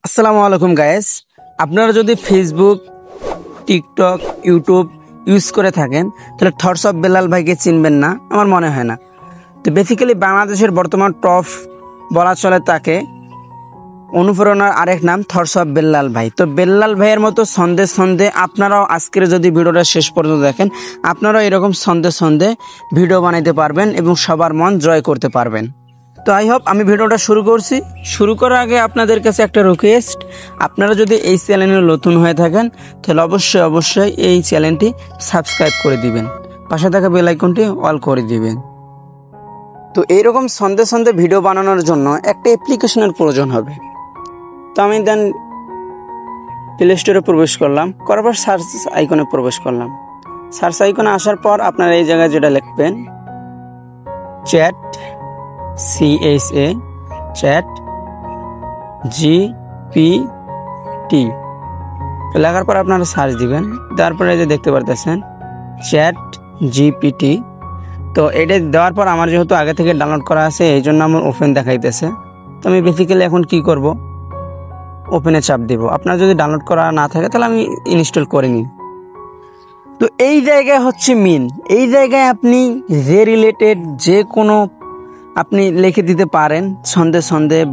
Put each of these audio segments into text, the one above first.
আসসালামু আলাইকুম গাইস। আপনারা যদি ফেসবুক, টিকটক, ইউটিউব ইউজ করে থাকেন তাহলে থটস অফ বেলাল ভাইকে চিনবেন না আমার মনে হয় না। তো বেসিক্যালি বাংলাদেশের বর্তমান টপ বলা চলে তাকে। অনুপ্রেরণার আরেক নাম থটস অফ বেলাল ভাই। তো বেলাল ভাইয়ের মতো সন্দেহ আপনারাও আজকের যদি ভিডিওটা শেষ পর্যন্ত দেখেন আপনারাও এরকম সন্দেহ ভিডিও বানাইতে পারবেন এবং সবার মন জয় করতে পারবেন। তো আই হোপ আমি ভিডিওটা শুরু করছি। শুরু করার আগে আপনাদের কাছে একটা রিকোয়েস্ট, আপনারা যদি এই চ্যানেলে নতুন হয়ে থাকেন তাহলে অবশ্যই এই চ্যানেলটি সাবস্ক্রাইব করে দিবেন, পাশে থাকা বেল আইকনটি অল করে দিবেন। তো এইরকম সন্দেহ ভিডিও বানানোর জন্য একটা অ্যাপ্লিকেশনের প্রয়োজন হবে। তো আমি দেন প্লে স্টোরে প্রবেশ করলাম, করার পর সার্চ আইকনে প্রবেশ করলাম। সার্চ আইকনে আসার পর আপনারা এই জায়গায় যেটা লিখবেন চ্যাট চ্যাট জিপিটি লেখার পর আপনারা সার্চ দিবেন। তারপরে যে দেখতে পারতেছেন চ্যাট জিপিটি। তো এটা দেওয়ার পর আমার যেহেতু আগে থেকে ডাউনলোড করা আছে এই জন্য আমার ওপেন দেখাইতেছে। তো আমি বেসিক্যালি এখন কি করব, ওপেনে চাপ দেব। আপনার যদি ডাউনলোড করা না থাকে তাহলে আমি ইনস্টল করে নিই। তো এই জায়গায় হচ্ছে মেন, এই জায়গায় আপনি যে রিলেটেড যে কোনো আপনি লিখে দিতে পারেন, সন্দেহ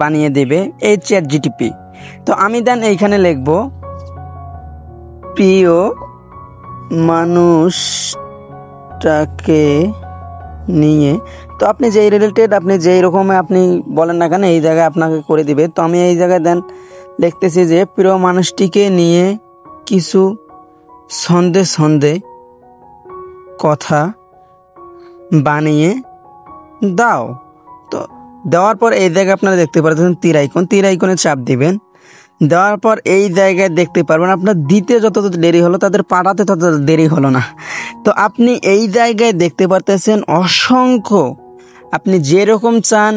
বানিয়ে দেবে এই চ্যাট জিটিপি। তো আমি দেন এইখানে লিখব প্রিয় মানুষটাকে নিয়ে। তো আপনি যেই রিলেটেড আপনি যেই রকমে আপনি বলেন না কেন এই জায়গায় আপনাকে করে দিবে। তো আমি এই জায়গায় দেন লিখতেছি যে প্রিয় মানুষটিকে নিয়ে কিছু সন্দেহ কথা বানিয়ে দাও। তো দেওয়ার পর এই জায়গায় আপনারা দেখতে পাচ্ছেন তীর আইকনে চাপ দিবেন। দেওয়ার পর এই জায়গায় দেখতে পারবেন আপনার দিতে যত দেরি হলো তাদের পাঠাতে তত দেরি হলো না। তো আপনি এই জায়গায় দেখতে পারতেছেন অসংখ্য, আপনি যেরকম চান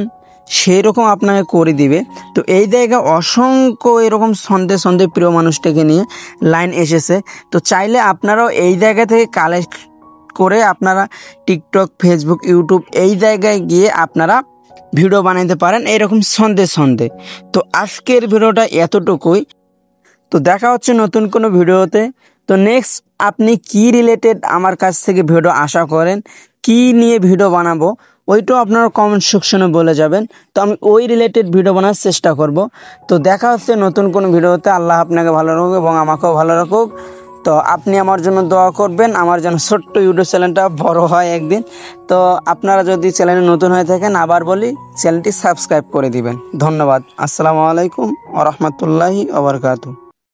সেই রকম আপনাকে করে দিবে। তো এই জায়গায় অসংখ্য এরকম সন্দেহ প্রিয় মানুষটাকে নিয়ে লাইন এসেছে। তো চাইলে আপনারাও এই জায়গা থেকে কালেক্ট করে আপনারা টিকটক, ফেসবুক, ইউটিউব এই জায়গায় গিয়ে আপনারা ভিডিও বানাইতে পারেন এরকম সন্দেহ। তো আজকের ভিডিওটা এতটুকুই। তো দেখা হচ্ছে নতুন কোনো ভিডিওতে। তো নেক্সট আপনি কি রিলেটেড আমার কাছ থেকে ভিডিও আশা করেন, কি নিয়ে ভিডিও বানাবো ওইটাও আপনারা কমেন্ট সেকশনে বলে যাবেন। তো আমি ওই রিলেটেড ভিডিও বানার চেষ্টা করব। তো দেখা হচ্ছে নতুন কোনো ভিডিওতে। আল্লাহ আপনাকে ভালো রাখুক এবং আমাকেও ভালো রাখুক। তো আপনি আমার জন্য দোয়া করবেন, আমার যেন ছোট্ট ইউটিউব চ্যানেলটা বড় হয় একদিন। তো আপনারা যদি চ্যানেলে নতুন হয়ে থাকেন আবার বলি চ্যানেলটি সাবস্ক্রাইব করে দিবেন। ধন্যবাদ। আসসালামু আলাইকুম ওয়া রাহমাতুল্লাহি ওয়া বারাকাতুহু।